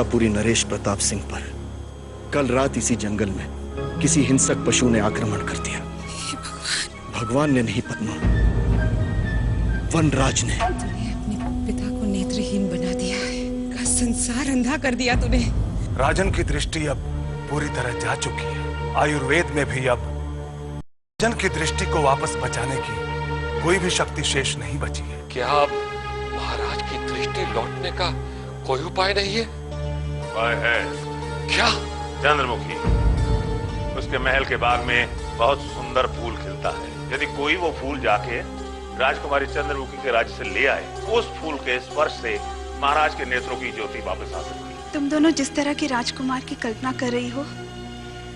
अलकापुरी नरेश प्रताप सिंह पर कल रात इसी जंगल में किसी हिंसक पशु ने आक्रमण कर दिया। भगवान ने नहीं पद्मा, वनराज ने। तूने अपने पिता को नेत्रहीन बना दिया है, का संसार अंधा कर दिया तूने। राजन की दृष्टि अब पूरी तरह जा चुकी है। आयुर्वेद में भी अब राजन की दृष्टि को वापस बचाने की कोई भी शक्ति शेष नहीं बची है। क्या अब महाराज की दृष्टि लौटने का कोई उपाय नहीं है? उपाय है। क्या? चंद्रमुखी, उसके महल के बाग में बहुत सुंदर फूल खिलता है। यदि कोई वो फूल जाके राजकुमारी चंद्रमुखी के राज्य से ले आए, उस फूल के स्पर्श से महाराज के नेत्रों की ज्योति वापस आ सकती है। तुम दोनों जिस तरह के राजकुमार की कल्पना कर रही हो,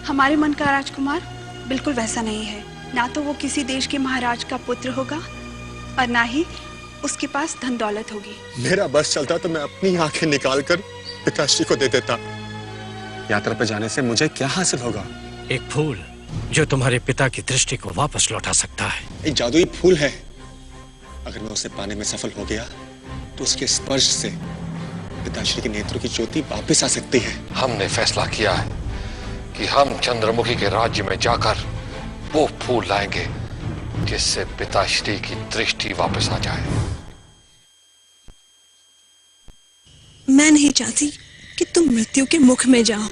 हमारे मन का राजकुमार बिल्कुल वैसा नहीं है। ना तो वो किसी देश के महाराज का पुत्र होगा और ना ही उसके पास धन दौलत होगी। मेरा बस चलता तो मैं अपनी आंखें निकालकर पिताश्री को दे देता। यात्रा पर जाने से मुझे क्या हासिल होगा? एक फूल जो तुम्हारे पिता की दृष्टि को वापस लौटा सकता है। एक जादुई फूल है। अगर मैं उसे पाने में सफल हो गया तो उसके स्पर्श से पिताश्री के नेत्रों की ज्योति वापस आ सकती है। हमने फैसला किया है कि हम चंद्रमुखी के राज्य में जाकर वो फूल लाएंगे जिससे पिताश्री की दृष्टि वापस आ जाए। मैं नहीं चाहती कि तुम मृत्यु के मुख में जाओ।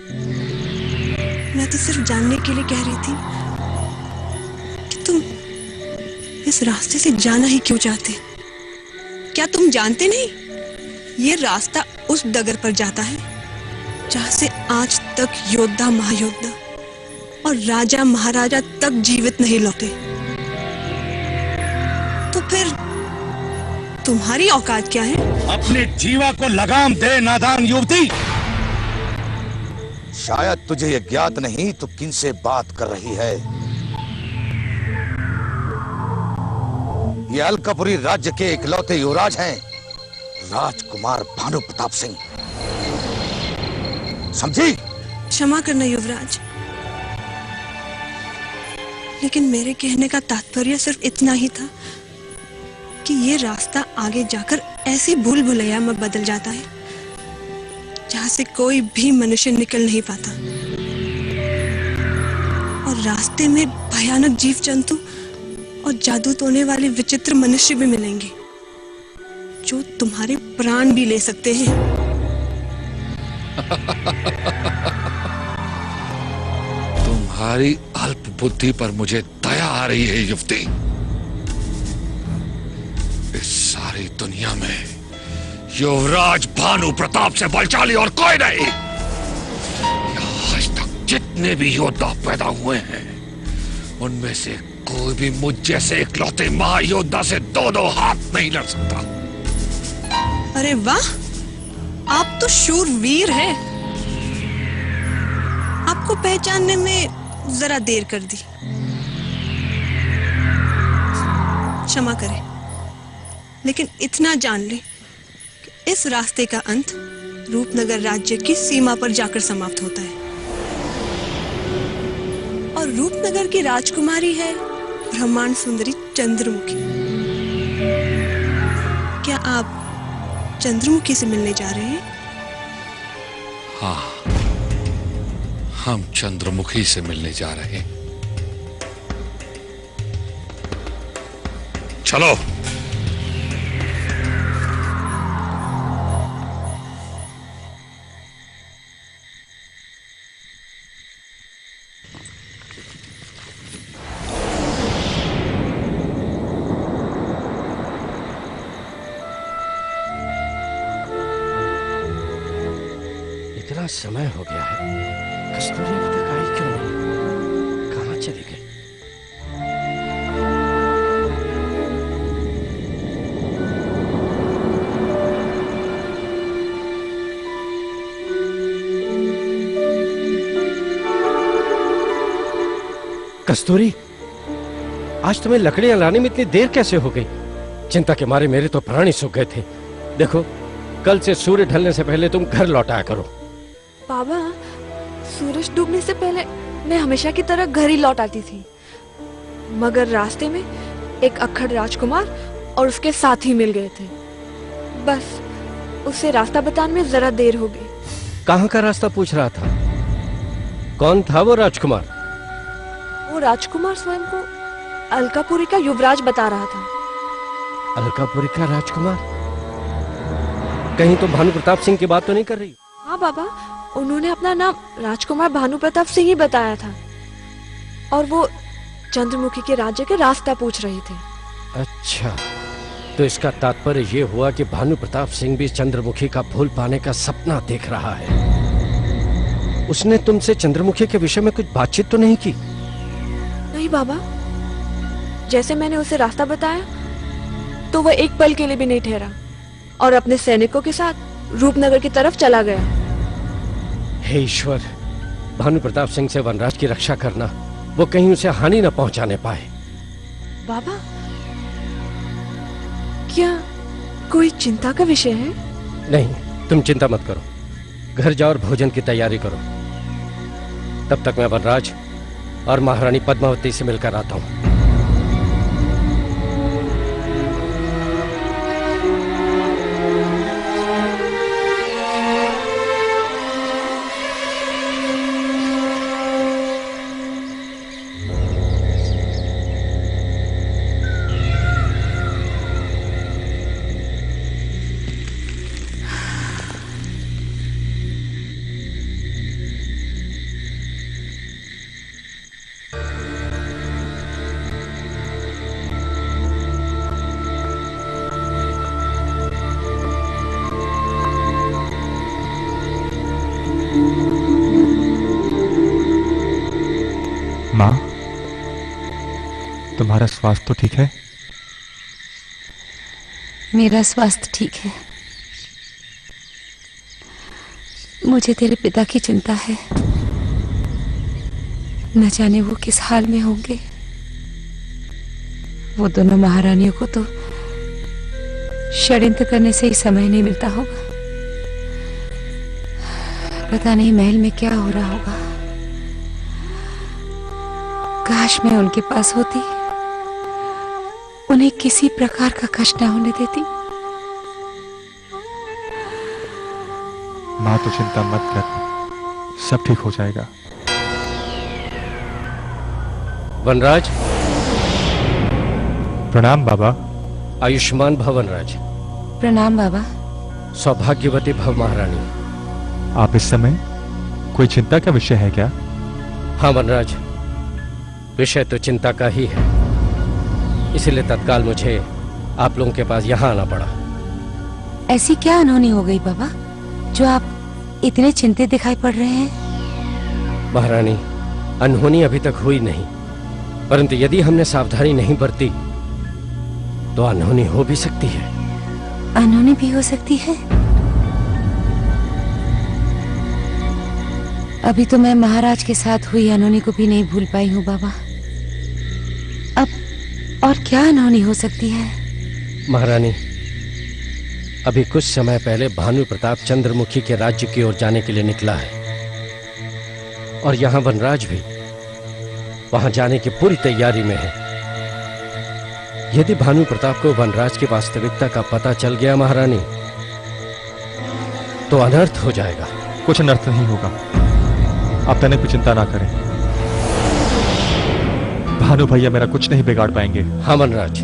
मैं तो सिर्फ जानने के लिए कह रही थी कि तुम इस रास्ते से जाना ही क्यों चाहते। क्या तुम जानते नहीं, ये रास्ता उस डगर पर जाता है जहां से आज तक योद्धा महायोद्धा और राजा महाराजा तक जीवित नहीं लौटे। तो फिर तुम्हारी औकात क्या है? अपने जीवा को लगाम दे नादान युवती। शायद तुझे ये ज्ञात नहीं तो किनसे बात कर रही है। ये अलकापुरी राज्य के इकलौते युवराज हैं, राजकुमार भानु प्रताप सिंह। समझी? क्षमा करना युवराज, लेकिन मेरे कहने का तात्पर्य सिर्फ इतना ही था कि ये रास्ता आगे जाकर ऐसी भूल भुलैया में बदल जाता है जहां से कोई भी मनुष्य निकल नहीं पाता, और रास्ते में भयानक जीव जंतु और जादू टोने वाले विचित्र मनुष्य भी मिलेंगे जो तुम्हारे प्राण भी ले सकते हैं। तुम्हारी अल्प बुद्धि पर मुझे दया आ रही है युवती। इस सारी दुनिया में युवराज भानु प्रताप से बलशाली और कोई नहीं। आज तक जितने भी योद्धा पैदा हुए हैं उनमें से कोई भी मुझ जैसे इकलौते महायोद्धा से दो हाथ नहीं लड़ सकता। अरे वाह, आप तो शूरवीर हैं। आपको पहचानने में जरा देर कर दी, क्षमा करें, लेकिन इतना जान ले कि इस रास्ते का अंत रूपनगर राज्य की सीमा पर जाकर समाप्त होता है, और रूपनगर की राजकुमारी है ब्रह्मांड सुंदरी चंद्रमुखी। क्या आप चंद्रमुखी से मिलने जा रहे हैं? हाँ, हम चंद्रमुखी से मिलने जा रहे हैं। चलो। इतना समय हो गया है, कस्तूरी अभी तक आई क्यों नहीं? कहाँ चली गई? कस्तूरी, आज तुम्हें लकड़ियां लाने में इतनी देर कैसे हो गई? चिंता के मारे मेरे तो प्राण ही सूख गए थे। देखो, कल से सूर्य ढलने से पहले तुम घर लौट आया करो। बाबा, सूरज डूबने से पहले मैं हमेशा की तरह घर ही लौट आती थी, मगर रास्ते में एक अक्खड़ राजकुमार और उसके साथी मिल गए थे। बस उसे रास्ता बताने में जरा देर हो गई। कहाँ का रास्ता पूछ रहा था? कौन था वो राजकुमार? वो राजकुमार स्वयं को अलकापुरी का युवराज बता रहा था। अलकापुरी का राजकुमार? कहीं तो भानु प्रताप सिंह की बात तो नहीं कर रही? हाँ बाबा, उन्होंने अपना नाम राजकुमार भानु प्रताप सिंह ही बताया था और वो चंद्रमुखी के राज्य के रास्ता पूछ रहे थे। अच्छा, तो इसका तात्पर्य ये हुआ कि भानु प्रताप सिंह भी चंद्रमुखी का फूल पाने का सपना देख रहा है। उसने तुमसे चंद्रमुखी के विषय में कुछ बातचीत तो नहीं की? नहीं बाबा, जैसे मैंने उसे रास्ता बताया तो वह एक पल के लिए भी नहीं ठहरा और अपने सैनिकों के साथ रूपनगर की तरफ चला गया। हे ईश्वर, भानु प्रताप सिंह से वनराज की रक्षा करना, वो कहीं उसे हानि न पहुंचाने पाए। बाबा, क्या कोई चिंता का विषय है? नहीं, तुम चिंता मत करो। घर जाओ और भोजन की तैयारी करो। तब तक मैं वनराज और महारानी पद्मावती से मिलकर आता हूं। माँ, तुम्हारा स्वास्थ्य तो ठीक है? मेरा स्वास्थ्य ठीक है। मुझे तेरे पिता की चिंता है। न जाने वो किस हाल में होंगे। वो दोनों महारानियों को तो षड्यंत्र करने से ही समय नहीं मिलता होगा। पता नहीं महल में क्या हो रहा होगा। काश मैं उनके पास होती, उन्हें किसी प्रकार का कष्ट न होने देती। माँ, तो चिंता मत कर, सब ठीक हो जाएगा। वनराज। प्रणाम बाबा। आयुष्मान भव वनराज। प्रणाम बाबा। सौभाग्यवती भव महारानी। आप इस समय कोई चिंता का विषय है क्या? हाँ वनराज, विषय तो चिंता का ही है। इसलिए तत्काल मुझे आप लोगों के पास यहाँ आना पड़ा। ऐसी क्या अनहोनी हो गई बाबा, जो आप इतने चिंतित दिखाई पड़ रहे हैं? महारानी, अनहोनी अभी तक हुई नहीं, परंतु यदि हमने सावधानी नहीं बरती तो अनहोनी हो भी सकती है। अनहोनी भी हो सकती है? अभी तो मैं महाराज के साथ हुई अनहोनी को भी नहीं भूल पाई हूँ बाबा। अब और क्या अनहोनी हो सकती है? महारानी, अभी कुछ समय पहले भानु प्रताप चंद्रमुखी के राज्य की ओर जाने के लिए निकला है और यहाँ वनराज भी वहां जाने की पूरी तैयारी में है। यदि भानु प्रताप को वनराज की वास्तविकता का पता चल गया महारानी, तो अनर्थ हो जाएगा। कुछ अनर्थ नहीं होगा, आप तने की चिंता ना करें। भानु भैया मेरा कुछ नहीं बिगाड़ पाएंगे। हाँ वनराज,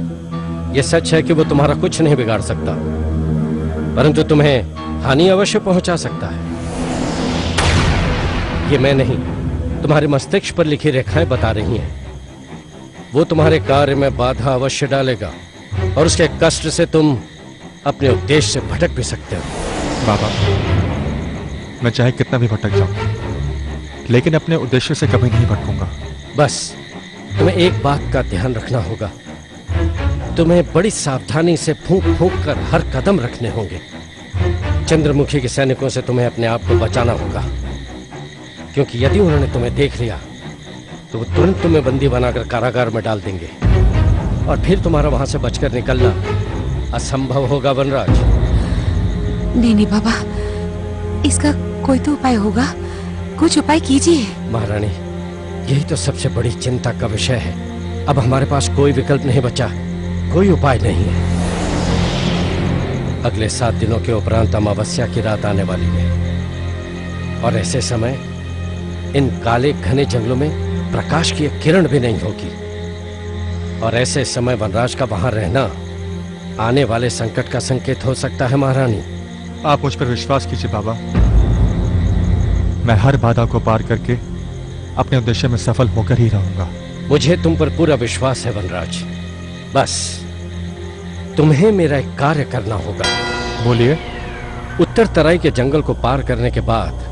ये सच है कि वो तुम्हारा कुछ नहीं बिगाड़ सकता, परंतु तुम्हें हानि अवश्य पहुंचा सकता है। ये मैं नहीं, तुम्हारे मस्तिष्क पर लिखी रेखाएं बता रही हैं। वो तुम्हारे कार्य में बाधा अवश्य डालेगा और उसके कष्ट से तुम अपने उद्देश्य से भटक भी सकते हो। बाबा, मैं चाहे कितना भी भटक जाऊं, लेकिन अपने उद्देश्य से कभी नहीं भटकूंगा। बस तुम्हें एक बात का ध्यान रखना होगा, तुम्हें बड़ी सावधानी से फूंक फूंक कर हर कदम रखने होंगे। चंद्रमुखी के सैनिकों से तुम्हें अपने आप को बचाना होगा, क्योंकि यदि उन्होंने तुम्हें देख लिया तो वो तुरंत तुम्हें बंदी बनाकर कारागार में डाल देंगे और फिर तुम्हारा वहां से बचकर निकलना असंभव होगा वनराज। नहीं नहीं बाबा, इसका कोई तो उपाय होगा, कुछ उपाय कीजिए। महारानी, यही तो सबसे बड़ी चिंता का विषय है। अब हमारे पास कोई विकल्प नहीं बचा, कोई उपाय नहीं है। अगले 7 दिनों के उपरांत अमावस्या की रात आने वाली है। और ऐसे समय इन काले घने जंगलों में प्रकाश की एक किरण भी नहीं होगी। और ऐसे समय वनराज का वहां रहना आने वाले संकट का संकेत हो सकता है महारानी। आप मुझ पर विश्वास कीजिए बाबा, मैं हर बाधा को पार करके अपने उद्देश्य में सफल होकर ही रहूंगा। मुझे तुम पर पूरा विश्वास है वनराज। बस तुम्हें मेरा एक कार्य करना होगा। बोलिए। उत्तर तराई के जंगल को पार करने के बाद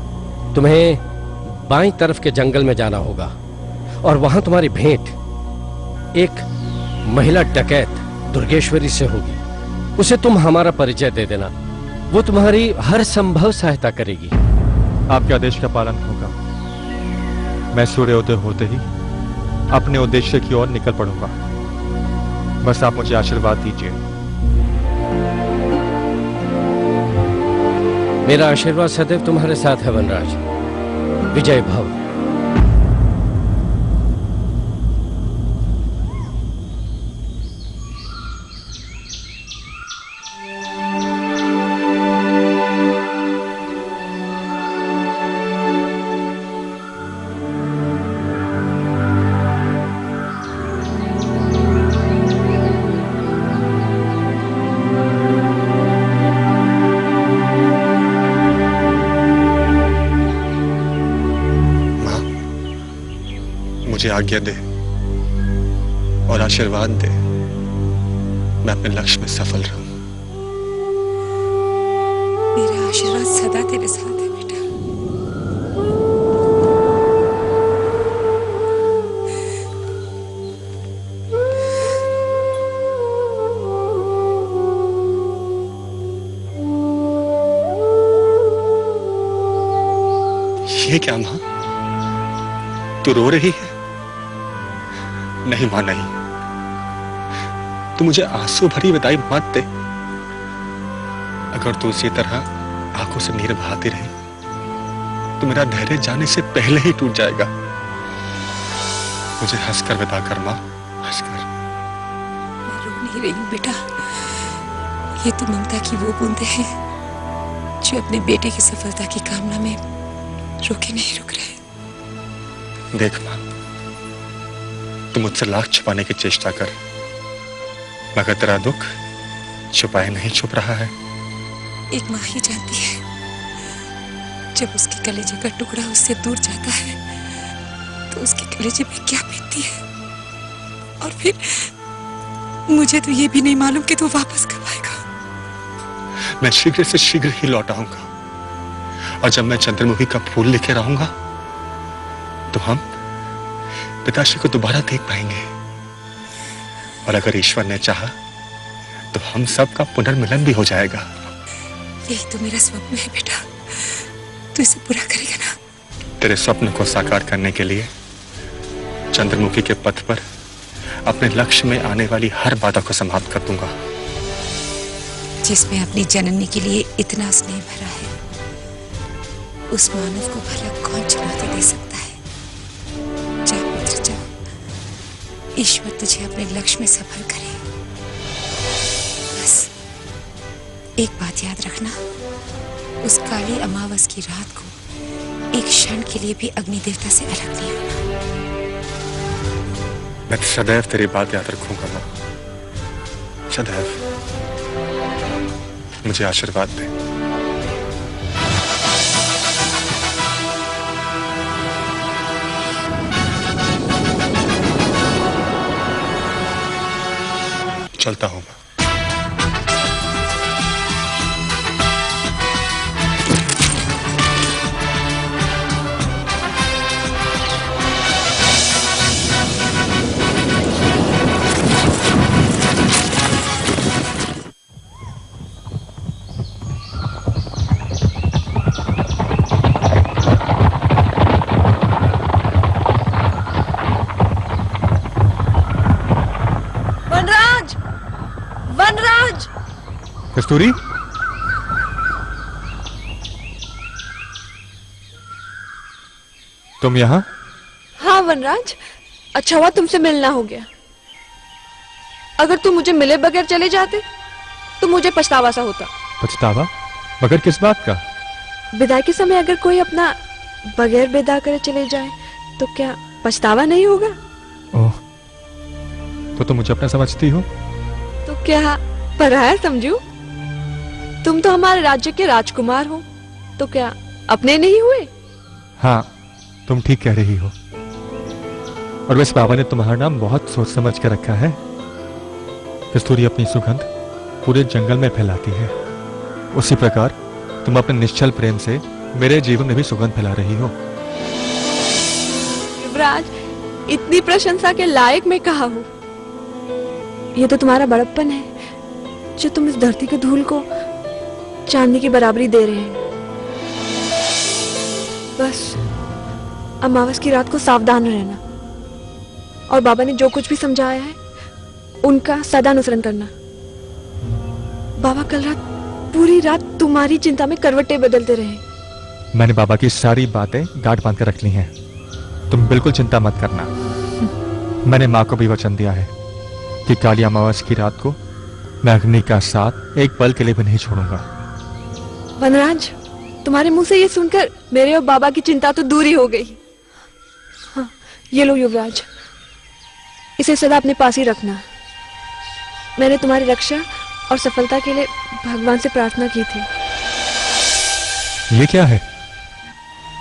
तुम्हें बाईं तरफ के जंगल में जाना होगा और वहां तुम्हारी भेंट एक महिला डकैत दुर्गेश्वरी से होगी। उसे तुम हमारा परिचय दे देना, वो तुम्हारी हर संभव सहायता करेगी। आपके आदेश का पालन होगा। मैं सूर्योदय होते ही अपने उद्देश्य की ओर निकल पड़ूंगा। बस आप मुझे आशीर्वाद दीजिए। मेरा आशीर्वाद सदैव तुम्हारे साथ है वनराज। विजय भव। मुझे आज्ञा दे और आशीर्वाद दे, मैं अपने लक्ष्य में सफल रहूं। मेरा आशीर्वाद सदा तेरे साथ है बेटा। ये क्या मां, तू रो रही है? नहीं मां, नहीं। तू मुझे आंसू भरी विदाई मत दे। अगर तू इसी तरह आंखों से नीर बहाती रही तो मेरा धैर्य जाने से पहले ही टूट जाएगा। मुझे हंसकर विदा कर मां, हंसकर। मैं रो नहीं रही हूं बेटा, ये तो ममता की वो बूंदे हैं जो अपने बेटे की सफलता की कामना में रुके नहीं रुक रहे। देख मां, तू मुझसे लाख छुपाने की चेष्टा कर, मगर तेरा दुख छुपाए नहीं छुप रहा है। एक माँ ही जानती है, जब उसके कलेजे का टुकड़ा उससे दूर जाता है तो उसके कलेजे में क्या बीतती है। और फिर मुझे तो ये भी नहीं मालूम कि तू वापस कब आएगा। मैं शीघ्र से शीघ्र ही लौट आऊंगा, और जब मैं चंद्रमुखी का फूल लेकर आऊंगा तो हम पिताश्री को दोबारा देख पाएंगे। और अगर ईश्वर ने चाहा तो हम सब का पुनर्मिलन भी हो जाएगा। यही तो मेरा स्वप्न है बेटा, तू इसे पूरा करेगा ना? तेरे स्वप्न को साकार करने के लिए चंद्रमुखी के पथ पर अपने लक्ष्य में आने वाली हर बाधा को समाप्त कर दूंगा। जिसमें अपनी जननी के लिए इतना स्नेह भरा है, उस मानव को भला कौन चुनौती दे सकता है? जा पुत्र जा, ईश्वर तुझे अपने लक्ष्य में सफल करे। बस एक बात याद रखना, उस काली अमावस की रात को एक क्षण के लिए भी अग्नि देवता से अलग नहीं होना। मैं सदैव तेरी बात याद रखूंगा मां, सदैव। मुझे आशीर्वाद दे। चलता हूं मैं। कस्तूरी, तुम यहाँ? हाँ वनराज, अच्छा हुआ तुमसे मिलना हो गया। अगर तुम मुझे मिले बगैर चले जाते तो मुझे पछतावा सा होता। पछतावा? मगर किस बात का? विदाई के समय अगर कोई अपना बगैर विदा करे चले जाए तो क्या पछतावा नहीं होगा? ओह, तो तुम मुझे अपना समझती हो? तो क्या पराया समझू? तुम तो हमारे राज्य के राजकुमार हो, तो क्या अपने नहीं हुए? हाँ, तुम ठीक कह रही हो। और वैसे बाबा ने तुम्हारा नाम बहुत सोच समझ कर रखा है। कस्तूरी अपनी सुगंध पूरे जंगल में फैलाती है, उसी प्रकार तुम अपने निश्चल प्रेम से मेरे जीवन में भी सुगंध फैला रही हो। युवराज, इतनी प्रशंसा के लायक मैं कहा हूं। ये तो तुम्हारा बड़प्पन है जो तुम इस धरती के धूल को चांदी की बराबरी दे रहे हैं। बस अमावस की रात को सावधान रहना और बाबा ने जो कुछ भी समझाया है उनका सदा अनुसरण करना। बाबा कल रात पूरी रात तुम्हारी चिंता में करवटें बदलते रहे। मैंने बाबा की सारी बातें गांठ बांध कर रख ली हैं, तुम बिल्कुल चिंता मत करना। मैंने माँ को भी वचन दिया है कि काली अमावस की रात को मैं अग्नि का साथ एक पल के लिए भी नहीं छोड़ूंगा। वनराज, तुम्हारे मुंह से ये सुनकर मेरे और बाबा की चिंता तो दूर ही हो गई। हाँ, ये लो युवराज, इसे सदा अपने पास ही रखना। मैंने तुम्हारी रक्षा और सफलता के लिए भगवान से प्रार्थना की थी। ये क्या है?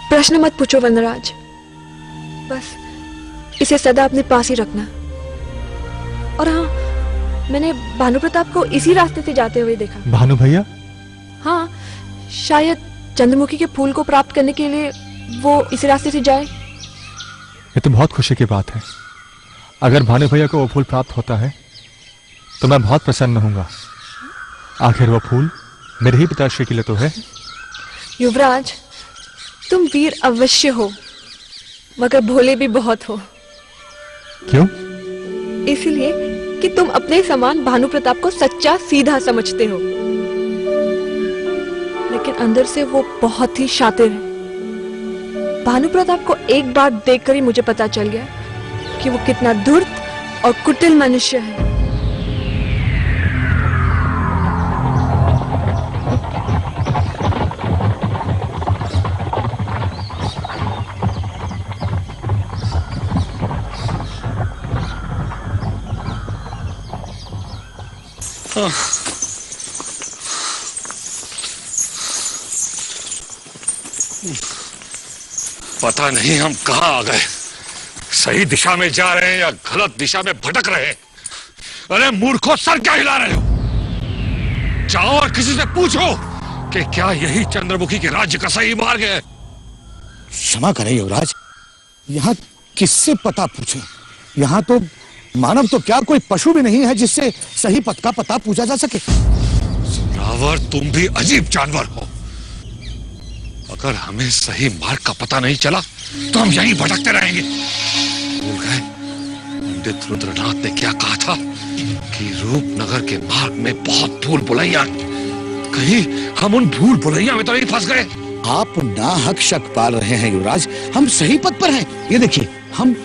प्रश्न मत पूछो वनराज, बस इसे सदा अपने पास ही रखना। और हाँ, मैंने भानु प्रताप को इसी रास्ते से जाते हुए देखा। भानु भैया? हाँ, शायद चंद्रमुखी के फूल को प्राप्त करने के लिए वो इसी रास्ते से जाए। ये तो बहुत खुशी की बात है। अगर भानु भैया को वो फूल प्राप्त होता है तो मैं बहुत प्रसन्न होऊंगा। आखिर वो फूल मेरे ही पिताश्री के लिए तो है। युवराज, तुम वीर अवश्य हो, मगर भोले भी बहुत हो। क्यों? इसलिए कि तुम अपने समान भानु प्रताप को सच्चा सीधा समझते हो, लेकिन अंदर से वो बहुत ही शातिर है। भानु प्रताप को एक बार देखकर ही मुझे पता चल गया कि वो कितना धूर्त और कुटिल मनुष्य है। पता नहीं हम कहां आ गए। सही दिशा में जा रहे हैं या गलत दिशा में भटक रहे हैं। अरे मूर्खों, सर क्या हिला रहे हो? जाओ और किसी से पूछो कि क्या यही चंद्रमुखी के राज्य का सही मार्ग है। क्षमा करें युवराज, यहाँ किससे पता पूछे? यहाँ तो मानव तो क्या कोई पशु भी नहीं है जिससे सही पथ का पता पूछा जा सके। रावण, तुम भी अजीब जानवर हो। अगर हमें सही मार्ग का पता नहीं चला तो हम यहीं भटकते रहेंगे। भूल गए पंडित रुद्रनाथ ने क्या कहा था कि रूपनगर के मार्ग में बहुत भूल भुलैया। कहीं हम उन भूल भुलैया में तो नहीं फंस गए? आप नाहक शक पाल रहे हैं युवराज। हम सही पथ पर हैं। ये देखिए, हम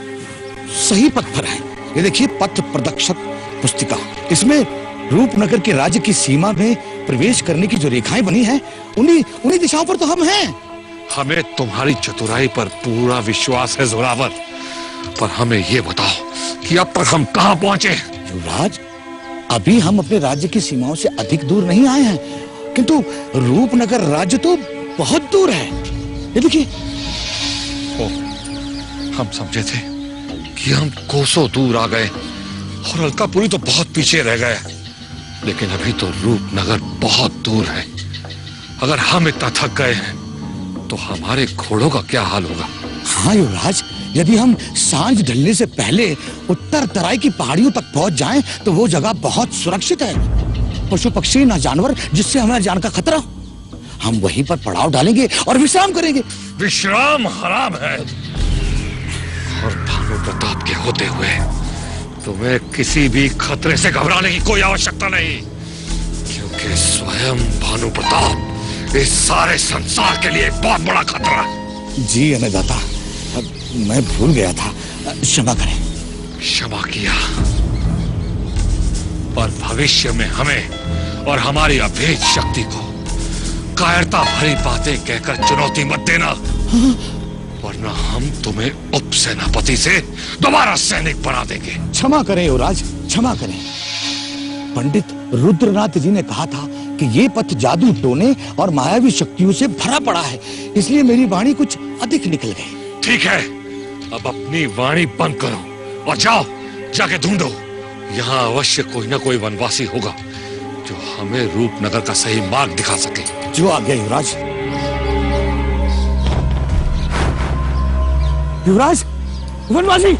सही पथ पर हैं। ये देखिए पथ प्रदक्षक पुस्तिका, इसमें रूपनगर के राज्य की सीमा में प्रवेश करने की जो रेखाएं बनी हैं, उन्हीं दिशाओं पर तो हम हैं। हमें तुम्हारी चतुराई पर पूरा विश्वास है जोरावर, पर हमें ये बताओ कि अब तक हम कहां पहुंचे? युवराज, अभी हम अपने राज्य की सीमाओं से अधिक दूर नहीं आए हैं, किंतु रूपनगर राज्य तो बहुत दूर है। ये देखिए। हम समझे थे कि हम कोसों दूर आ गए और अलकापुरी तो बहुत पीछे रह गए, लेकिन अभी तो रूपनगर बहुत दूर है। अगर हम इतना थक गए हैं तो हमारे घोड़ों का क्या हाल होगा? हाँ युवराज, यदि हम सांझ ढलने से पहले उत्तर तराई की पहाड़ियों तक पहुंच जाएं तो वो जगह बहुत सुरक्षित है। पशु पक्षी ना जानवर जिससे हमें जान का खतरा हो, हम वहीं पर पड़ाव डालेंगे और विश्राम करेंगे। विश्राम हराम है। और भानु प्रताप के होते हुए तुम्हें किसी भी खतरे से घबराने की कोई आवश्यकता नहीं, क्योंकि स्वयं भानु प्रताप इस सारे संसार के लिए एक बहुत बड़ा खतरा है। जी अन्नदाता, मैं भूल गया था, क्षमा करें। क्षमा किया, पर भविष्य में हमें और हमारी अभेद शक्ति को कायरता भरी बातें कहकर चुनौती मत देना, वरना हम तुम्हें उपसेनापति से दोबारा सैनिक बना देंगे। क्षमा करें युवराज, क्षमा करें। पंडित रुद्रनाथ जी ने कहा था कि ये पथ जादू टोने और मायावी शक्तियों से भरा पड़ा है, इसलिए मेरी वाणी कुछ अधिक निकल गई। ठीक है, अब अपनी वाणी बंद करो और जाओ, जाके ढूंढो। यहाँ अवश्य कोई ना कोई वनवासी होगा जो हमें रूपनगर का सही मार्ग दिखा सके। जो आ गया युवराज। युवराज, वनवासी!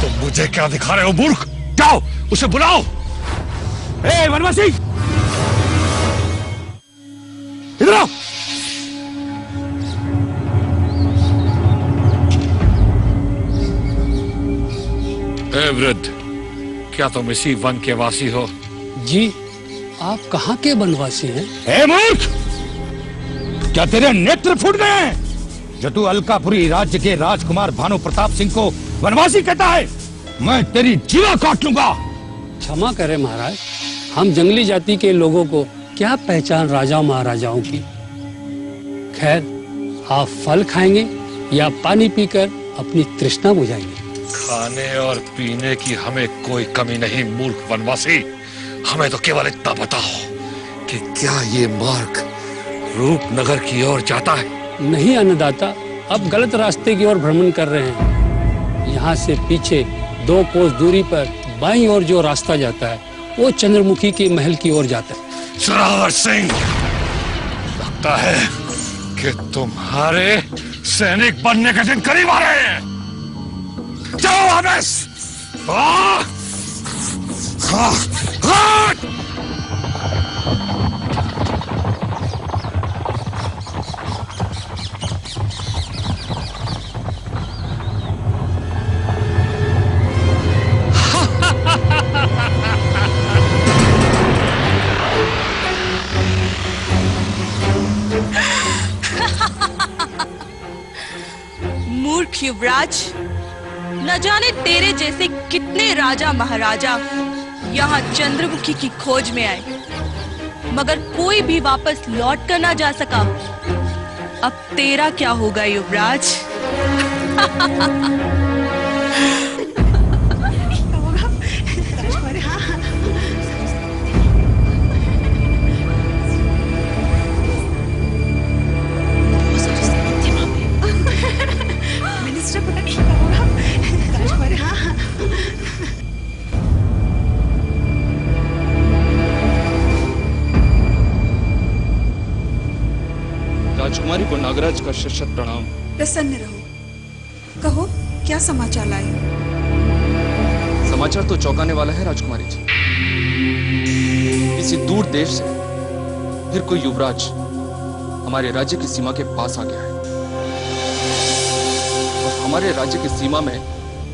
तुम मुझे क्या दिखा रहे हो मूर्ख? जाओ उसे बुलाओ। ए वनवासी, इधर आओ। ए वृद्ध, क्या तुम इसी वन के वासी हो? जी, आप कहाँ के वनवासी हैं? ए मूर्ख, क्या तेरे नेत्र फूट गए हैं जो तू अलकापुरी राज्य के राजकुमार भानु प्रताप सिंह को वनवासी कहता है? मैं तेरी जीवा काट लूंगा। क्षमा करें महाराज, हम जंगली जाति के लोगों को क्या पहचान राजाओं महाराजाओं की। खैर, आप फल खाएंगे या पानी पीकर अपनी तृष्णा बुझाएंगे? खाने और पीने की हमें कोई कमी नहीं मूर्ख वनवासी। हमें तो केवल इतना बताओ कि क्या ये मार्ग रूपनगर की ओर जाता है? नहीं अन्नदाता, अब गलत रास्ते की ओर भ्रमण कर रहे हैं। यहाँ से पीछे 2 कोस दूरी पर बाईं ओर जो रास्ता जाता है वो चंद्रमुखी के महल की ओर जाता है। जोरावर सिंह, लगता है कि तुम्हारे सैनिक बनने के दिन करीब आ रहे हैं। जाओ वापस। मूर्ख युवराज, न जाने तेरे जैसे कितने राजा महाराजा यहाँ चंद्रमुखी की खोज में आए, मगर कोई भी वापस लौट कर ना जा सका। अब तेरा क्या होगा युवराज? राजकुमारी को नागराज का शत शत प्रणाम। प्रसन्न रहो। कहो, क्या समाचार लाए हो? समाचार तो चौंकाने वाला है राजकुमारी जी। किसी दूर देश से फिर कोई युवराज हमारे राज्य की सीमा के पास आ गया है और हमारे राज्य की सीमा में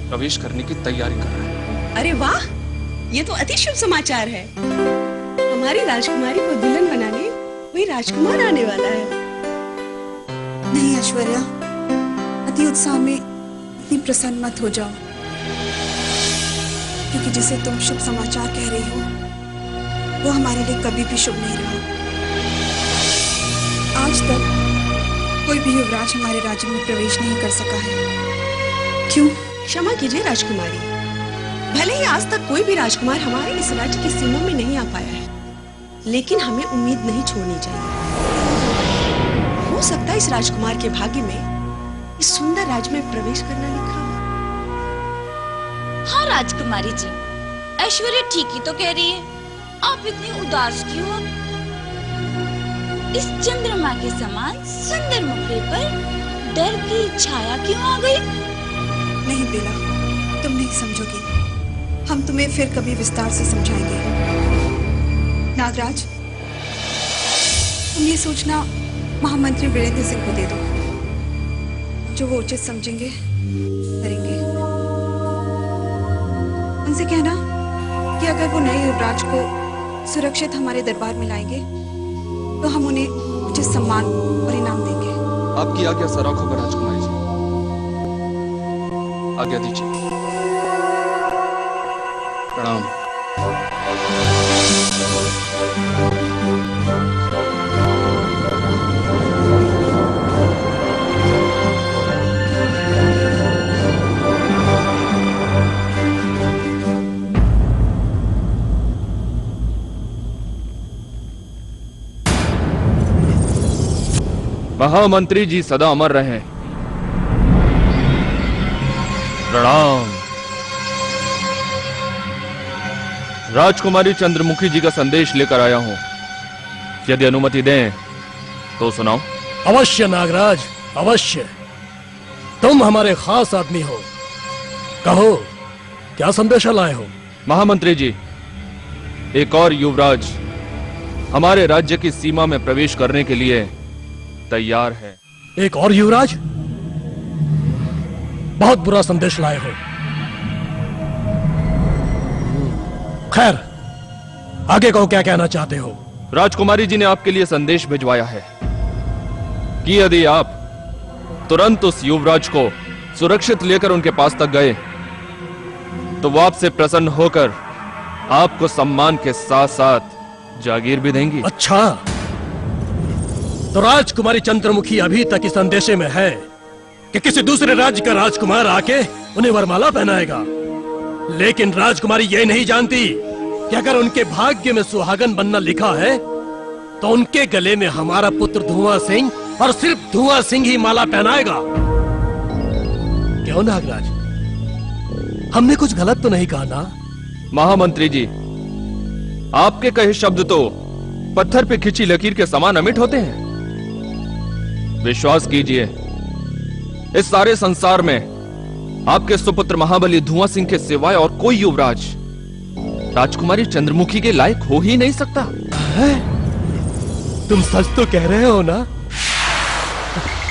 प्रवेश करने की तैयारी कर रहा है। अरे वाह, ये तो अति शुभ समाचार है। हमारी राजकुमारी को दुल्हन बनाने वही राजकुमार आने वाला है। नहीं ऐश्वर्या, अति उत्साह में इतनी प्रसन्न मत हो जाओ, क्योंकि जिसे तुम शुभ समाचार कह रही हो वो हमारे लिए कभी भी शुभ नहीं रहा। आज तक कोई भी युवराज हमारे राज्य में प्रवेश नहीं कर सका है। क्यों? क्षमा कीजिए राजकुमारी, भले ही आज तक कोई भी राजकुमार हमारे इस राज्य की सीमा में नहीं आ पाया है, लेकिन हमें उम्मीद नहीं छोड़नी चाहिए। हो सकता है इस राजकुमार के भाग्य में इस सुंदर राज्य में प्रवेश करना लिखा हो। हाँ राजकुमारी जी, ऐश्वर्या ठीक ही तो कह रही है। आप इतनी उदास क्यों हो? इस चंद्रमा के समान सुंदर मुखड़े पर डर की छाया क्यों आ गई? नहीं बेला, तुम नहीं समझोगी। हम तुम्हें फिर कभी विस्तार से समझाएंगे। नागराज, तुम ये सूचना महामंत्री वीरेंद्र सिंह को दे दो। जो वो उचित समझेंगे करेंगे। उनसे कहना कि अगर वो नए युवराज को सुरक्षित हमारे दरबार में लाएंगे तो हम उन्हें उचित सम्मान और इनाम देंगे। आपकी आज्ञा सर आंखों पर राजकुमारी जी। आज्ञा दीजिए। प्रणाम। महामंत्री जी सदा अमर रहे। प्रणाम। राजकुमारी चंद्रमुखी जी का संदेश लेकर आया हूं, यदि अनुमति दें तो सुनाओ। अवश्य नागराज, अवश्य। तुम हमारे खास आदमी हो, कहो क्या संदेशा लाए हो? महामंत्री जी, एक और युवराज हमारे राज्य की सीमा में प्रवेश करने के लिए तैयार है। एक और युवराज? बहुत बुरा संदेश लाए हो। खैर, आगे कहो, क्या कहना चाहते हो? राजकुमारी जी ने आपके लिए संदेश भिजवाया है कि यदि आप तुरंत उस युवराज को सुरक्षित लेकर उनके पास तक गए तो वो आपसे प्रसन्न होकर आपको सम्मान के साथ साथ जागीर भी देंगी। अच्छा, तो राजकुमारी चंद्रमुखी अभी तक इस अंदेशे में है कि किसी दूसरे राज्य का राजकुमार आके उन्हें वरमाला पहनाएगा। लेकिन राजकुमारी ये नहीं जानती कि अगर उनके भाग्य में सुहागन बनना लिखा है तो उनके गले में हमारा पुत्र धुआं सिंह, और सिर्फ धुआं सिंह ही माला पहनाएगा। क्यों नागराज, हमने कुछ गलत तो नहीं कहा ना? महामंत्री जी, आपके कहे शब्द तो पत्थर पे खिंची लकीर के समान अमिट होते हैं। विश्वास कीजिए, इस सारे संसार में आपके सुपुत्र महाबली धुआं सिंह के सिवाय और कोई युवराज राजकुमारी चंद्रमुखी के लायक हो ही नहीं सकता है? तुम सच तो कह रहे हो ना?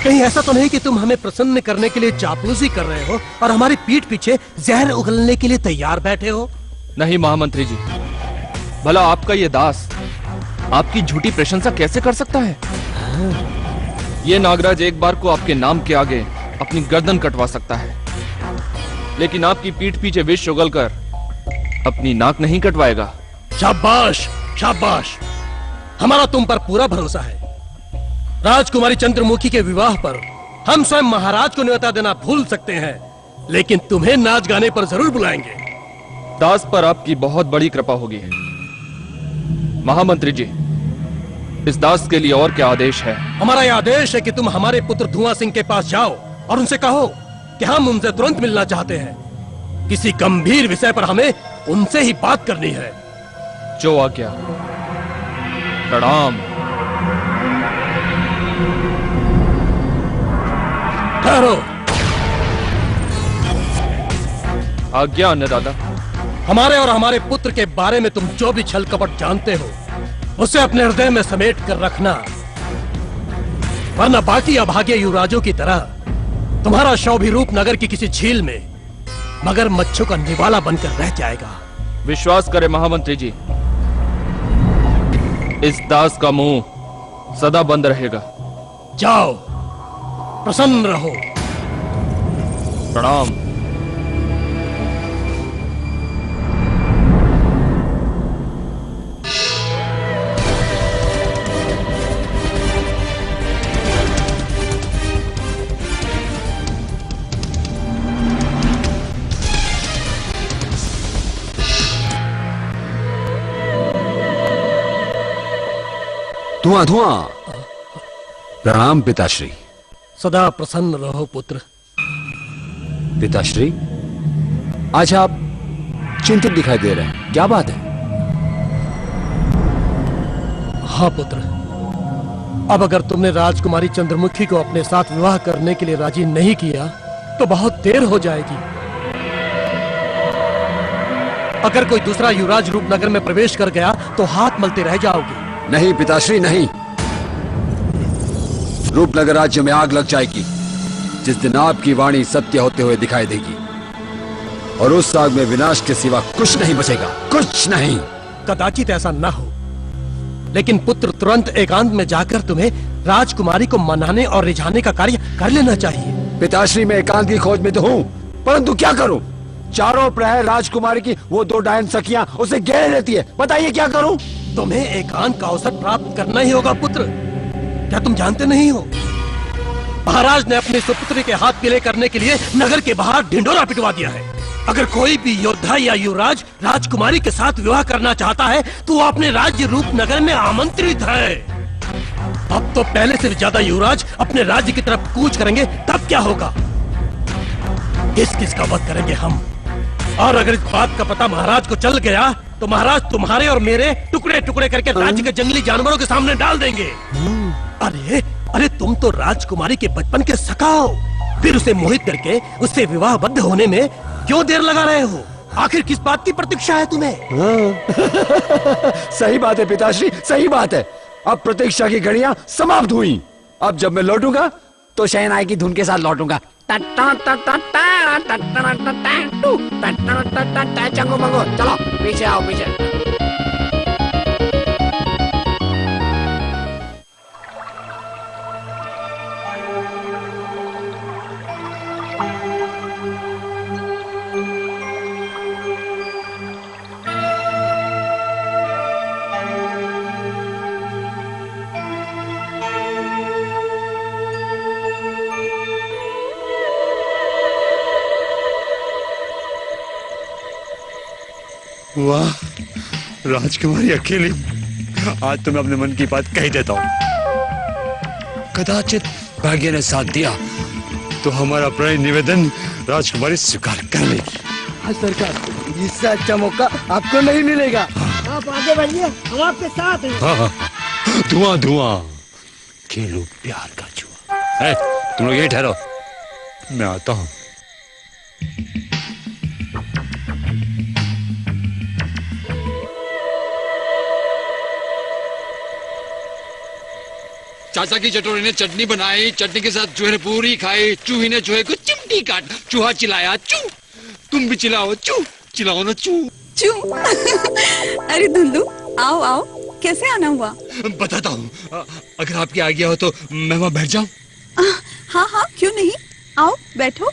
कहीं ऐसा तो नहीं कि तुम हमें प्रसन्न करने के लिए चापलूसी कर रहे हो और हमारी पीठ पीछे जहर उगलने के लिए तैयार बैठे हो? नहीं महामंत्री जी, भला आपका ये दास आपकी झूठी प्रशंसा कैसे कर सकता है? ये नागराज एक बार को आपके नाम के आगे अपनी गर्दन कटवा सकता है, लेकिन आपकी पीठ पीछे विष उगलकर अपनी नाक नहीं कटवाएगा। शाबाश, शाबाश, हमारा तुम पर पूरा भरोसा है। राजकुमारी चंद्रमुखी के विवाह पर हम स्वयं महाराज को न्योता देना भूल सकते हैं, लेकिन तुम्हें नाच गाने पर जरूर बुलाएंगे। दास पर आपकी बहुत बड़ी कृपा होगी। महामंत्री जी, इस दास के लिए और क्या आदेश है? हमारा यह आदेश है कि तुम हमारे पुत्र धुआं सिंह के पास जाओ और उनसे कहो कि हम उनसे तुरंत मिलना चाहते हैं। किसी गंभीर विषय पर हमें उनसे ही बात करनी है। जो आज्ञा। प्रणाम। ठहरो। आज्ञा अन्नदाता। हमारे और हमारे पुत्र के बारे में तुम जो भी छल कपट जानते हो उसे अपने हृदय में समेट कर रखना, वरना बाकी अभागे युवराजों की तरह तुम्हारा शव भी रूपनगर की किसी झील में मगरमच्छों का निवाला बनकर रह जाएगा। विश्वास करें महामंत्री जी, इस दास का मुंह सदा बंद रहेगा। जाओ, प्रसन्न रहो। प्रणाम। धुआं धुआं। प्रणाम पिताश्री। सदा प्रसन्न रहो पुत्र। पिताश्री, आज आप चिंतित दिखाई दे रहे हैं, क्या बात है? हाँ पुत्र, अब अगर तुमने राजकुमारी चंद्रमुखी को अपने साथ विवाह करने के लिए राजी नहीं किया तो बहुत देर हो जाएगी। अगर कोई दूसरा युवराज रूपनगर में प्रवेश कर गया तो हाथ मलते रह जाओगे। नहीं पिताश्री, नहीं। रूपनगर राज्य में आग लग जाएगी जिस दिन आपकी वाणी सत्य होते हुए दिखाई देगी, और उस आग में विनाश के सिवा कुछ नहीं बचेगा, कुछ नहीं। कदाचित ऐसा ना हो, लेकिन पुत्र तुरंत एकांत में जाकर तुम्हें राजकुमारी को मनाने और रिझाने का कार्य कर लेना चाहिए। पिताश्री, मैं एकांत की खोज में तो हूँ, परंतु क्या करूं? चारों प्रहर राजकुमारी की वो दो डायन सखियां उसे घेरे रहती है। बताइए क्या करूं? तुम्हें एकांत का अवसर प्राप्त करना ही होगा पुत्र। क्या तुम जानते नहीं हो, महाराज ने अपने सुपुत्री के हाथ पीले करने के लिए नगर के बाहर ढिंडोरा पिटवा दिया है। अगर कोई भी योद्धा या युवराज राजकुमारी के साथ विवाह करना चाहता है तो वो अपने राज्य रूपनगर में आमंत्रित है। अब तो पहले से ज्यादा युवराज अपने राज्य की तरफ कूच करेंगे, तब क्या होगा? किस किस का वध करेंगे हम? और अगर इस बात का पता महाराज को चल गया तो महाराज तुम्हारे और मेरे टुकड़े टुकड़े करके राज्य के जंगली जानवरों के सामने डाल देंगे। अरे अरे तुम तो राजकुमारी के बचपन के सखा हो, फिर उसे मोहित करके उससे विवाहबद्ध होने में क्यों देर लगा रहे हो? आखिर किस बात की प्रतीक्षा है तुम्हें? सही बात है पिताश्री, सही बात है। अब प्रतीक्षा की घड़ियां समाप्त हुई। अब जब मैं लौटूंगा तो शहनाई की धुन के साथ लौटूंगा। चंगो मंगो, चलो पीछे आओ, पीछे। वाह राजकुमारी अकेली, आज तो मैं अपने मन की बात कह देता हूँ। कदाचित भाग्य ने साथ दिया तो हमारा प्रणय निवेदन राजकुमारी स्वीकार कर लेगी। हाँ सरकार, इससे अच्छा मौका आपको नहीं मिलेगा। आप आगे बढ़िए, हम आपके साथ हैं। हाँ, धुआं धुआं खेलो प्यार का जुआ। तुम लोग यही ठहरो, मैं आता हूँ। चाचा की चटोरी ने चटनी बनाई, चटनी के साथ चूहे ने पूरी खाई, चूही ने चूहे को चिमटी काट, चूहा चिल्लाया चू। तुम भी चिल्लाओ चू, चिल्लाओ ना चू चू। अरे धुंधु, आओ आओ, कैसे आना हुआ? बताता हूँ, अगर आपकी आज्ञा हो तो मैं वहाँ बैठ जाऊँ? हाँ हाँ, क्यों नहीं, आओ बैठो।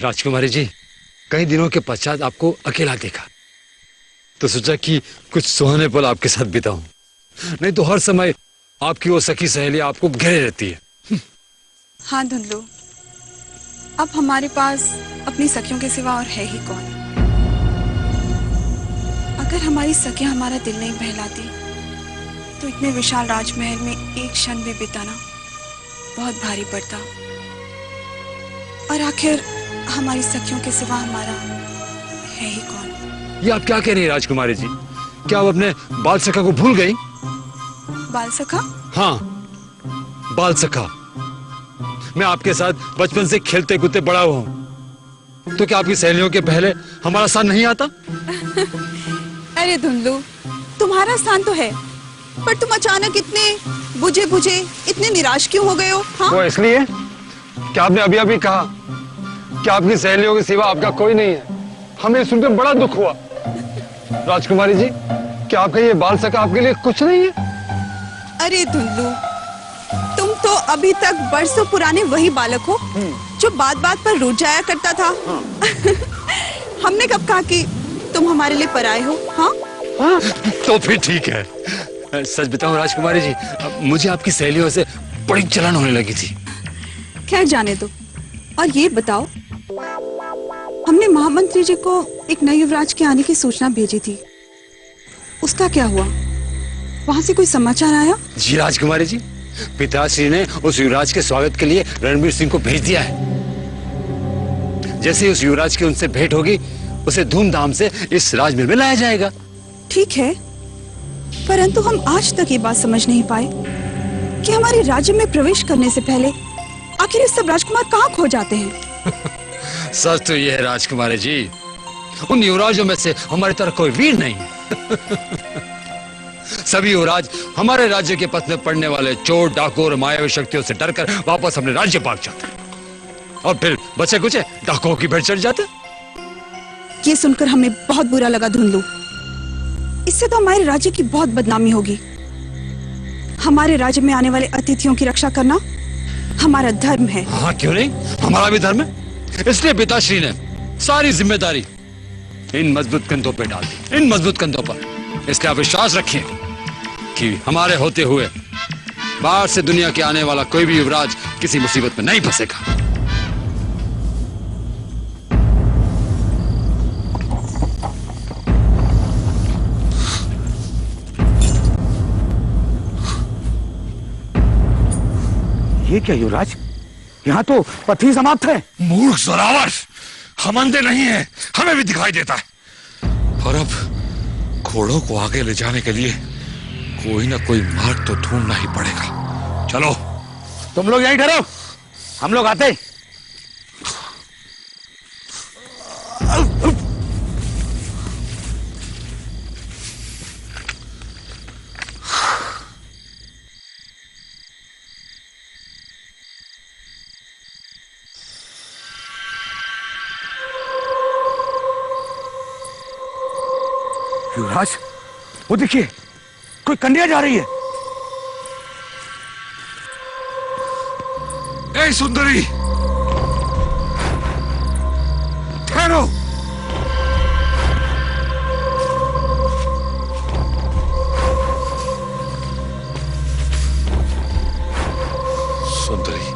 राजकुमारी जी, कई दिनों के पश्चात आपको अकेला देखा तो सोचा कि कुछ सुहाने पल आपके साथ बिताऊं, नहीं तो हर समय आपकी वो सखी सहेली आपको घेरे रहती है। हाँ धुंधु, अब हमारे पास अपनी सखियों के सिवा और है ही कौन? अगर हमारी सखियां हमारा दिल नहीं बहलाती तो इतने विशाल राजमहल में एक क्षण भी बिताना बहुत भारी पड़ता। और आखिर हमारी सखियों के सिवा हमारा है ही कौन? ये आप क्या कह रही हैं राजकुमारी जी? क्या आप अपने बाल सखा को भूल गई? बाल सखा? हाँ, बाल सखा। मैं आपके साथ बचपन से खेलते कूदते बड़ा हुआ हूँ, तो क्या आपकी सहेलियों के पहले हमारा साथ नहीं आता? अरे धुंधलू, तुम्हारा स्थान तो है, पर तुम अचानक इतने बुझे बुझे, इतने निराश क्यों हो गए हो? हाँ? वो इसलिए क्या आपने अभी अभी कहा कि आपकी सहेलियों के सिवा आपका कोई नहीं है। हमें सुनकर बड़ा दुख हुआ। राजकुमारी जी, क्या आपका ये बाल सखा आपके लिए कुछ नहीं है? अरे धुंधलू, तुम तो अभी तक बरसों पुराने वही बालक हो जो बात बात पर रूठ जाया करता था। हमने कब कहा कि तुम हमारे लिए पराए हो? हाँ? तो फिर ठीक है। सच बताऊं राजकुमारी जी, मुझे आपकी सहेलियों से बड़ी जलन होने लगी थी। खैर जाने दो, और ये बताओ, हमने महामंत्री जी को एक नए युवराज के आने की सूचना भेजी थी, उसका क्या हुआ? वहां से कोई समाचार आया? जी राजकुमारी जी, पिताश्री ने उस युवराज के स्वागत के लिए रणबीर सिंह को भेज दिया है। जैसे उस युवराज की उनसे भेंट होगी, उसे धूमधाम से इस राजमहल में लाया जाएगा। ठीक है, परंतु हम आज तक ये बात समझ नहीं पाए कि हमारे राज्य में प्रवेश करने से पहले आखिर ये सब राजकुमार कहाँ खो जाते हैं? सच तो ये है राजकुमारी जी, उन युवराजों में से हमारी तरह कोई वीर नहीं है। सभी युवराज हमारे राज्य के पथ में पड़ने वाले चोर, डाकू और मायावी शक्तियों से डरकर वापस अपने राज्य भाग जाते हैं, और फिर बचे कुचे डाकुओं की भेंट चढ़ जाते। ये सुनकर हमें बहुत बुरा लगा धुंधलू। इससे तो हमारे राज्य की बहुत बदनामी होगी। हमारे राज्य में आने वाले अतिथियों की रक्षा करना हमारा धर्म है। हाँ क्यों नहीं, हमारा भी धर्म है। इसलिए पिताश्री ने सारी जिम्मेदारी इन मजबूत कंधों पे डाल दी, इन मजबूत कंधों पर। इसलिए आप विश्वास रखिए कि हमारे होते हुए बाहर से दुनिया के आने वाला कोई भी युवराज किसी मुसीबत में नहीं फंसेगा। ये क्या युवराज, यहाँ तो पथ ही समाप्त है। मूर्ख जोरावर, हम अंधे नहीं हैं, हमें भी दिखाई देता है। और अब घोड़ों को आगे ले जाने के लिए कोई ना कोई मार्ग तो ढूंढना ही पड़ेगा। चलो। तुम लोग यहीं ठहरो, हम लोग आते। युवराज, वो देखिए, कोई कन्या जा रही है। ए सुंदरी, ठहरो। सुंदरी,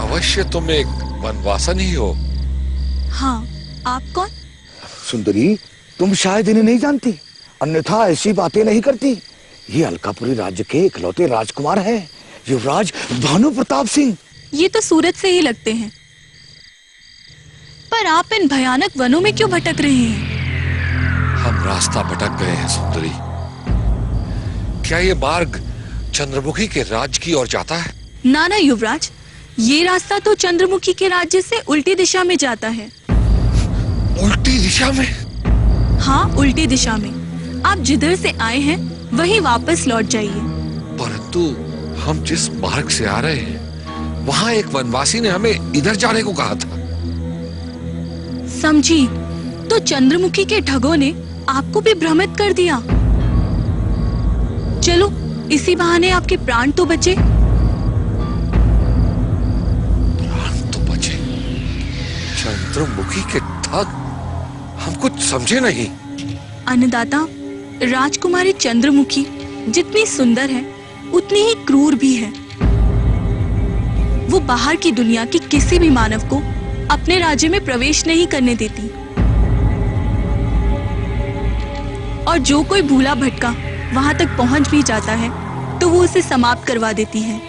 अवश्य तुम एक वनवासन ही हो। हाँ, आप कौन? सुंदरी, तुम शायद इन्हें नहीं जानती, अन्यथा ऐसी बातें नहीं करती। ये अलकापुरी राज्य के इकलौते राजकुमार हैं, युवराज भानु प्रताप सिंह। ये तो सूरत से ही लगते हैं, पर आप इन भयानक वनों में क्यों भटक रहे हैं? हम रास्ता भटक गए हैं सुंदरी। क्या ये मार्ग चंद्रमुखी के राज्य की ओर जाता है? ना ना युवराज, ये रास्ता तो चंद्रमुखी के राज्य से उल्टी दिशा में जाता है। उल्टी दिशा में? हाँ, उल्टी दिशा में। आप जिधर से आए हैं वहीं वापस लौट जाइए। परंतु हम जिस मार्ग से आ रहे हैं वहां एक वनवासी ने हमें इधर जाने को कहा था। समझी, तो चंद्रमुखी के ठगों ने आपको भी भ्रमित कर दिया। चलो, इसी बहाने आपके प्राण तो बचे। प्राण तो बचे? चंद्रमुखी के ठग? हम कुछ समझे नहीं। अन्नदाता, राजकुमारी चंद्रमुखी जितनी सुंदर है उतनी ही क्रूर भी है। वो बाहर की दुनिया के किसी भी मानव को अपने राज्य में प्रवेश नहीं करने देती, और जो कोई भूला भटका वहां तक पहुंच भी जाता है तो वो उसे समाप्त करवा देती है।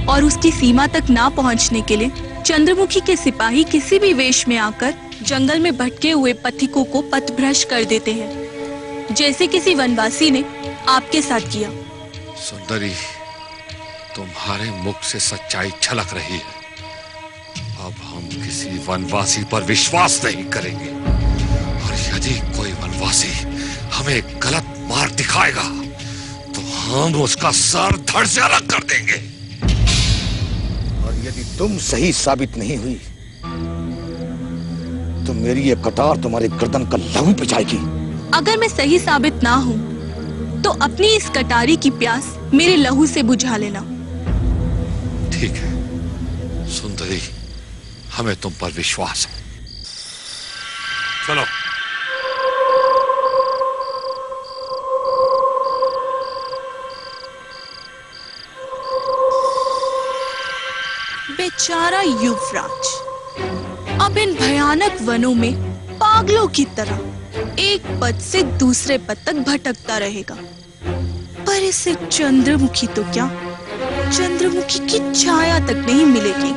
और उसकी सीमा तक ना पहुंचने के लिए चंद्रमुखी के सिपाही किसी भी वेश में आकर जंगल में भटके हुए पथिकों को पथभ्रष्ट कर देते हैं, जैसे किसी वनवासी ने आपके साथ किया। सुंदरी, तुम्हारे मुख से सच्चाई झलक रही है। अब हम किसी वनवासी पर विश्वास नहीं करेंगे, और यदि कोई वनवासी हमें गलत मार्ग दिखाएगा तो हम उसका सर धड़ से अलग कर देंगे। और यदि तुम सही साबित नहीं हुई तो मेरी ये कटार तुम्हारे गर्दन का लहू पे जाएगी। अगर मैं सही साबित ना हूं तो अपनी इस कटारी की प्यास मेरे लहू से बुझा लेना। ठीक है सुंदरी, हमें तुम पर विश्वास है। चलो। बेचारा युवराज अब इन भयानक वनों में पागलों की तरह एक पद से दूसरे पद तक भटकता रहेगा। पर इसे चंद्रमुखी तो क्या, चंद्रमुखी की छाया तक नहीं मिलेगी।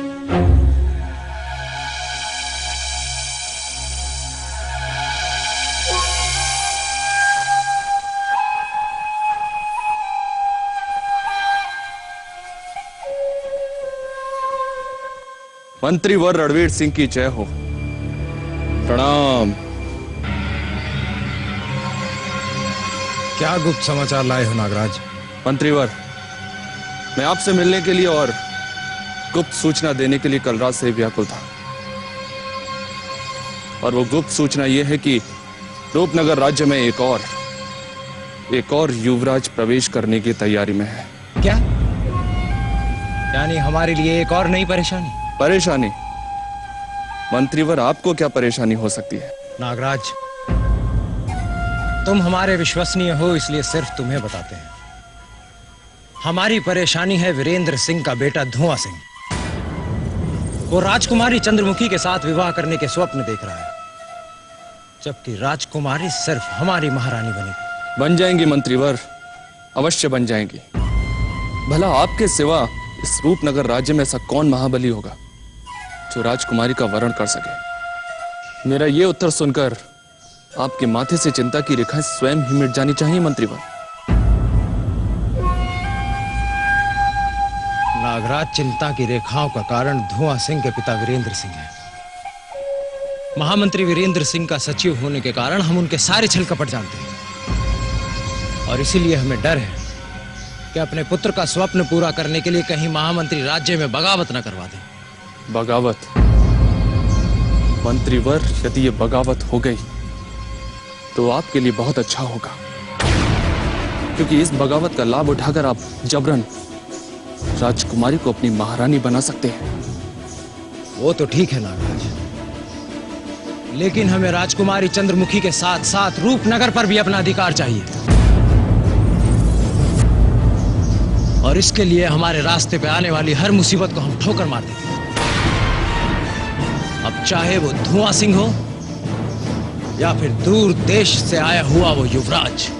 मंत्रीवर रणवीर सिंह की जय हो। प्रणाम। क्या गुप्त समाचार लाए हो नागराज? मंत्रीवर, मैं आपसे मिलने के लिए और गुप्त सूचना देने के लिए कल रात से व्याकुल था। और वो गुप्त सूचना यह है कि रूपनगर राज्य में एक और युवराज प्रवेश करने की तैयारी में है। क्या? यानी हमारे लिए एक और नई परेशानी? परेशानी? मंत्रीवर, आपको क्या परेशानी हो सकती है? नागराज, तुम हमारे विश्वसनीय हो इसलिए सिर्फ तुम्हें बताते हैं। हमारी परेशानी है वीरेंद्र सिंह का बेटा धुआं सिंह। वो राजकुमारी चंद्रमुखी के साथ विवाह करने के स्वप्न देख रहा है, जबकि राजकुमारी सिर्फ हमारी महारानी बनेगी। बन जाएंगी मंत्रीवर, अवश्य बन जाएंगी। भला आपके सिवा इस रूपनगर राज्य में ऐसा कौन महाबली होगा जो राजकुमारी का वरण कर सके? मेरा ये उत्तर सुनकर आपके माथे से चिंता की रेखाएं स्वयं ही मिट जानी चाहिए मंत्रीवर। नागराज, चिंता की रेखाओं का कारण धुआं सिंह के पिता वीरेंद्र सिंह है। महामंत्री वीरेंद्र सिंह का सचिव होने के कारण हम उनके सारे छल कपट जानते हैं और इसीलिए हमें डर है कि अपने पुत्र का स्वप्न पूरा करने के लिए कहीं महामंत्री राज्य में बगावत न करवा दें। बगावत? मंत्रीवर, यदि ये बगावत हो गई तो आपके लिए बहुत अच्छा होगा, क्योंकि इस बगावत का लाभ उठाकर आप जबरन राजकुमारी को अपनी महारानी बना सकते हैं। वो तो ठीक है नागराज, लेकिन हमें राजकुमारी चंद्रमुखी के साथ साथ रूपनगर पर भी अपना अधिकार चाहिए और इसके लिए हमारे रास्ते पे आने वाली हर मुसीबत को हम ठोकर मार देंगे। अब चाहे वो धुआं सिंह हो या फिर दूर देश से आया हुआ वो युवराज।